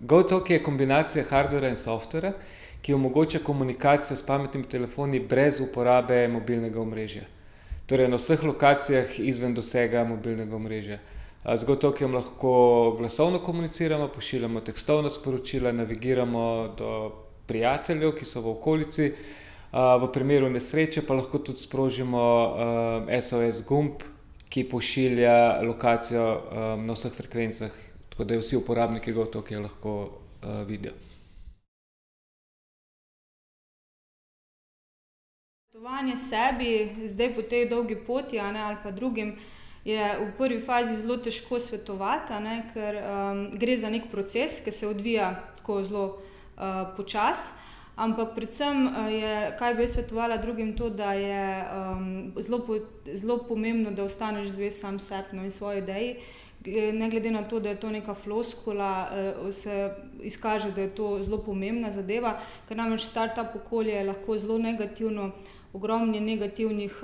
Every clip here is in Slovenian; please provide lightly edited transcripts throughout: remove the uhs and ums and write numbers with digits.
GoTalk je kombinacija hardwarea in softvera, ki omogoča komunikacijo s pametnimi telefoni brez uporabe mobilnega omrežja. Torej na vseh lokacijah izven dosega mobilnega omrežja. Z GoTalkiem lahko glasovno komuniciramo, pošiljamo tekstovna sporočila, navigiramo do prijateljev, ki so v okolici. V primeru nesreče pa lahko tudi sprožimo SOS gumb, ki pošilja lokacijo na vseh frekvencah, tako da vsi uporabniki GoTalkja lahko vidijo. Svetovanje sebi zdaj po tej dolgi poti, ali pa drugim, je v prvi fazi zelo težko svetovati, ker gre za neki proces, ki se odvija tako zelo počasi. Ampak predvsem kaj bi jaz svetovala drugim, to, da je zelo pomembno, da ostaneš zvest sam sebi in svoji ideji. Ne glede na to, da je to neka floskula, se izkaže, da je to zelo pomembna zadeva, ker namreč startup okolje je lahko zelo negativno, ogromno negativnih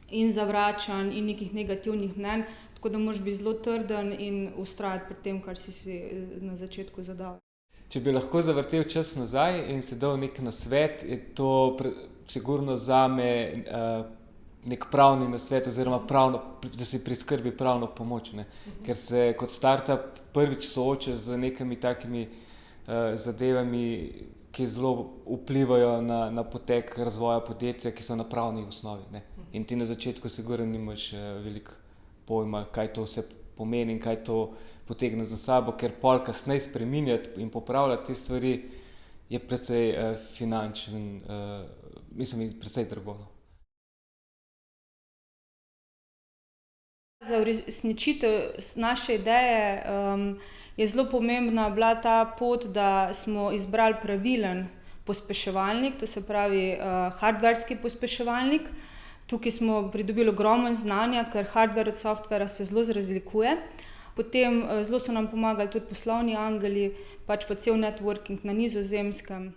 in zavračanj in nekih negativnih mnenj, tako da moraš biti zelo trden in vztrajati pri tem, kar si na začetku zadal. Če bi lahko zavrtel čas nazaj in si dal neki nasvet, je to sigurno zame neki pravni nasvet oziroma da si priskrbi pravno pomoč, ne. Ker se kot startup prvič soočaš z nekimi takimi zadevami, ki zelo vplivajo na potek razvoja podjetja, ki so na pravni osnovi, ne. In ti na začetku sigurno nimaš veliko pojma, kaj to vse pomeni in kaj to potegne za sabo, ker pol kasneje spreminjati in popravljati te stvari je precej precej drago. Za uresničitev naše ideje je zelo pomembna bila ta pot, da smo izbrali pravilen pospeševalnik, to se pravi hardverski pospeševalnik. Tukaj smo pridobili ogromno znanja, ker hardver od softvera se zelo razlikuje. Potem zelo so nam pomagali tudi poslovni angeli, pač pa cel networking na Nizozemskem.